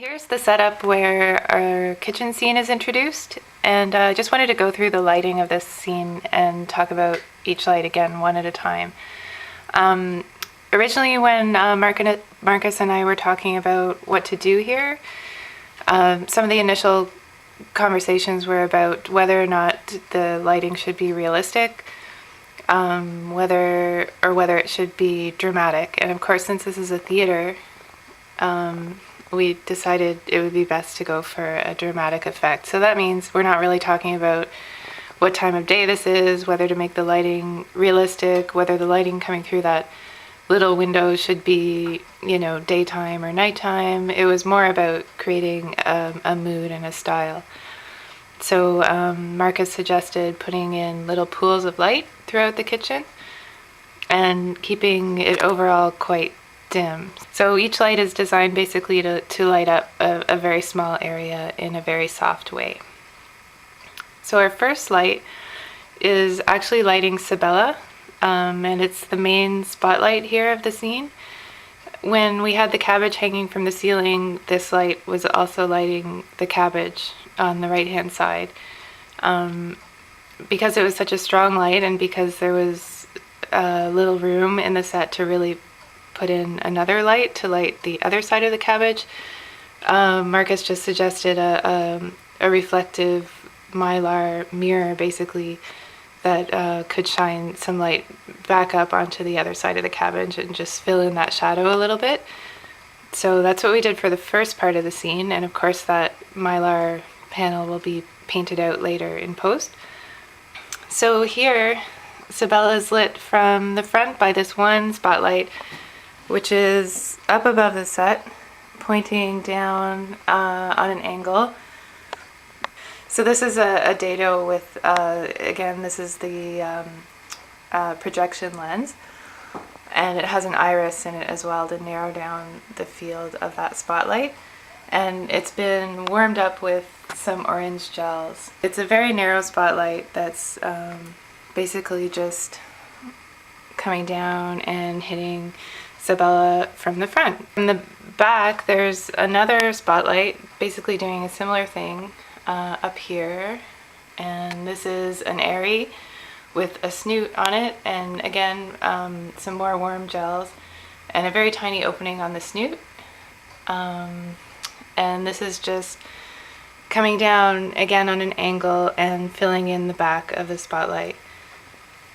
Here's the setup where our kitchen scene is introduced, and I just wanted to go through the lighting of this scene and talk about each light again one at a time. Originally when Marcus and I were talking about what to do here, some of the initial conversations were about whether or not the lighting should be realistic, whether it should be dramatic. And of course, since this is a theater, we decided it would be best to go for a dramatic effect. So that means we're not really talking about what time of day this is, whether to make the lighting realistic, whether the lighting coming through that little window should be, daytime or nighttime. It was more about creating a mood and a style. So Marcus suggested putting in little pools of light throughout the kitchen and keeping it overall quite dim. So each light is designed basically to light up a very small area in a very soft way. So our first light is actually lighting Sabella, and it's the main spotlight here of the scene. When we had the cabbage hanging from the ceiling, this light was also lighting the cabbage on the right hand side. Because it was such a strong light and because there was little room in the set to really put in another light to light the other side of the cabbage, Marcus just suggested a reflective mylar mirror, basically, that could shine some light back up onto the other side of the cabbage and just fill in that shadow a little bit. So that's what we did for the first part of the scene, and of course that mylar panel will be painted out later in post. So here, Sabella is lit from the front by this one spotlight, which is up above the set, pointing down on an angle. So this is a dado with, again, this is the projection lens, and it has an iris in it as well to narrow down the field of that spotlight. And it's been warmed up with some orange gels. It's a very narrow spotlight that's basically just coming down and hitting Sabella from the front. In the back, there's another spotlight basically doing a similar thing up here, and this is an airy with a snoot on it, and again some more warm gels and a very tiny opening on the snoot, and this is just coming down again on an angle and filling in the back of the spotlight.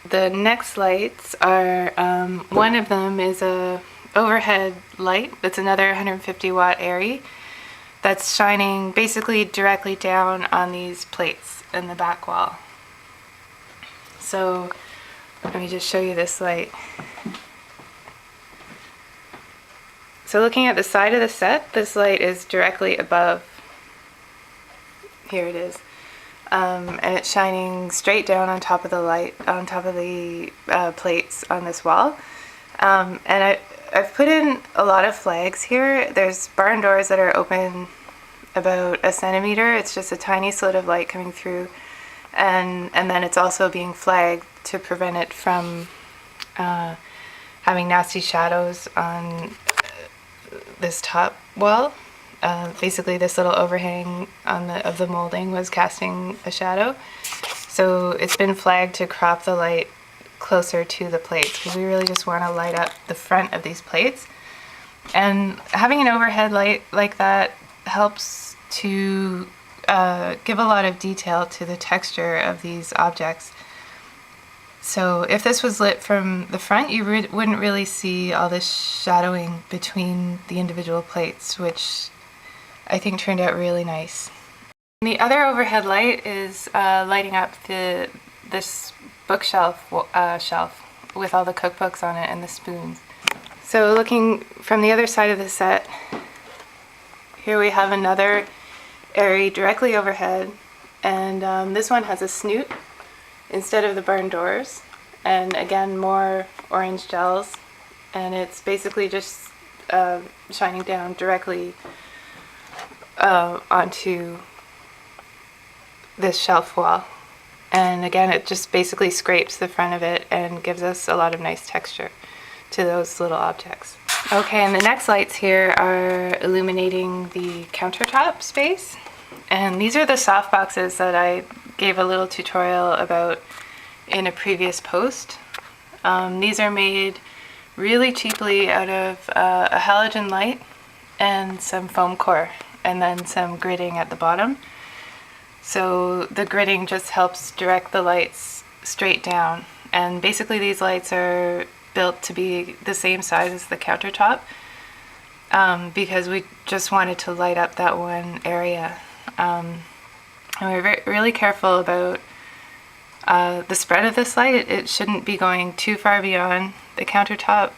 The next lights are, one of them is a overhead light that's another 150 watt airy that's shining basically directly down on these plates in the back wall. So let me just show you this light. So looking at the side of the set, this light is directly above. Here it is. And it's shining straight down on top of the light, on top of the plates on this wall. And I've put in a lot of flags here. There's barn doors that are open about a centimeter. It's just a tiny slit of light coming through, and then it's also being flagged to prevent it from having nasty shadows on this top wall. Basically this little overhang of the molding was casting a shadow, so it's been flagged to crop the light closer to the plates because we really just want to light up the front of these plates. And having an overhead light like that helps to give a lot of detail to the texture of these objects. So if this was lit from the front, you wouldn't really see all this shadowing between the individual plates, which I think turned out really nice. The other overhead light is lighting up this bookshelf shelf with all the cookbooks on it and the spoons. So looking from the other side of the set, here we have another airy directly overhead, and this one has a snoot instead of the barn doors, and again more orange gels, and it's basically just shining down directly onto this shelf wall. And again, it just basically scrapes the front of it and gives us a lot of nice texture to those little objects. Okay, and the next lights here are illuminating the countertop space. And these are the soft boxes that I gave a little tutorial about in a previous post. These are made really cheaply out of a halogen light and some foam core, and then some gridding at the bottom. So the gridding just helps direct the lights straight down. And basically these lights are built to be the same size as the countertop because we just wanted to light up that one area. And we were really careful about the spread of this light. It shouldn't be going too far beyond the countertop,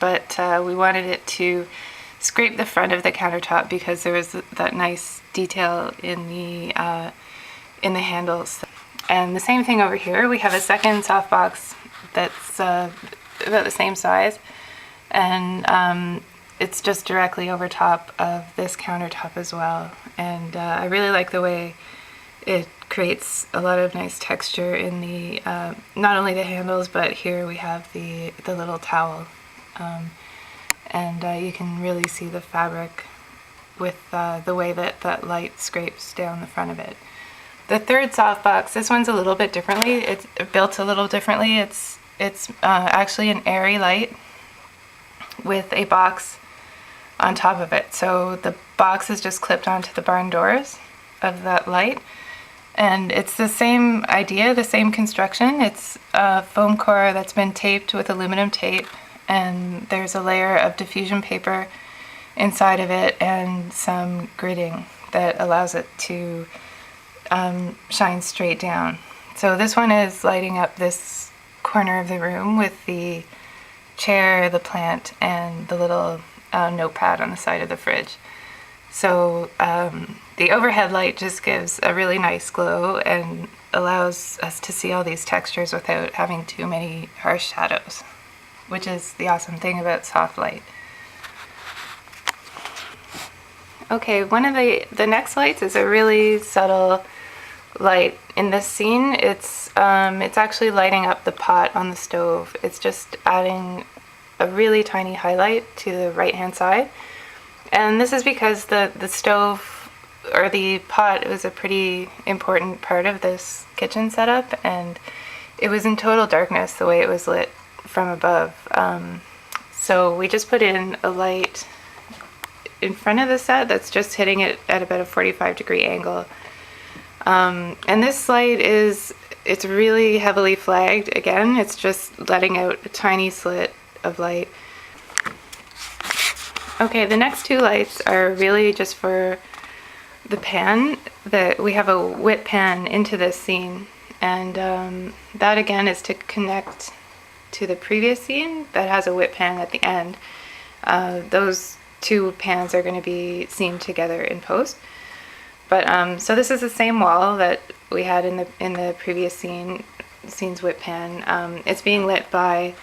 but we wanted it to scrape the front of the countertop because there was that nice detail in the handles. And the same thing over here. We have a second softbox that's about the same size, and it's just directly over top of this countertop as well. And I really like the way it creates a lot of nice texture in the not only the handles, but here we have the little towel, and you can really see the fabric with the way that that light scrapes down the front of it. The third softbox, this one's a little bit differently. It's built a little differently. It's actually an airy light with a box on top of it. So the box is just clipped onto the barn doors of that light. And it's the same idea, the same construction. It's a foam core that's been taped with aluminum tape, and there's a layer of diffusion paper inside of it and some gridding that allows it to shine straight down. So this one is lighting up this corner of the room with the chair, the plant, and the little notepad on the side of the fridge. So the overhead light just gives a really nice glow and allows us to see all these textures without having too many harsh shadows, which is the awesome thing about soft light. Okay, one of the next lights is a really subtle light. In this scene, it's actually lighting up the pot on the stove. It's just adding a really tiny highlight to the right hand side. And this is because the stove, or the pot, was a pretty important part of this kitchen setup, and it was in total darkness the way it was lit from above. So we just put in a light in front of the set that's just hitting it at about a 45-degree angle. And this light it's really heavily flagged. Again, it's just letting out a tiny slit of light. Okay, the next two lights are really just for the pan. That we have a whip pan into this scene, and that again is to connect to the previous scene that has a whip pan at the end. Those two pans are going to be seen together in post. But so this is the same wall that we had in the previous scene's whip pan. It's being lit by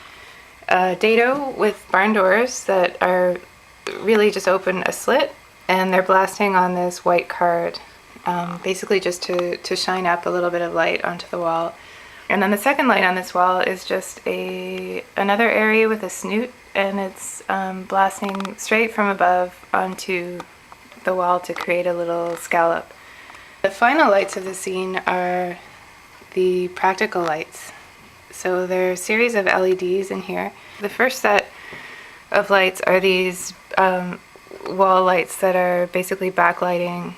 a dado with barn doors that are really just open a slit, and they're blasting on this white card, basically just to shine up a little bit of light onto the wall. And then the second light on this wall is just another area with a snoot, and it's blasting straight from above onto the wall to create a little scallop. The final lights of the scene are the practical lights. So there are a series of LEDs in here. The first set of lights are these wall lights that are basically backlighting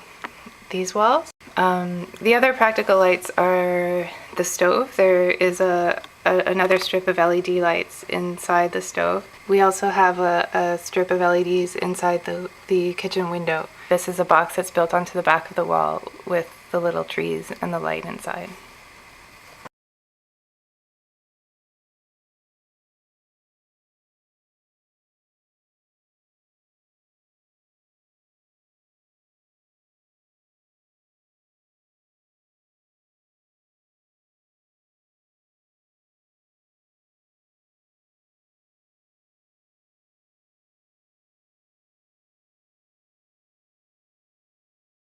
these walls. The other practical lights are the stove. There is another strip of LED lights inside the stove. We also have a strip of LEDs inside the kitchen window. This is a box that's built onto the back of the wall with the little trees and the light inside.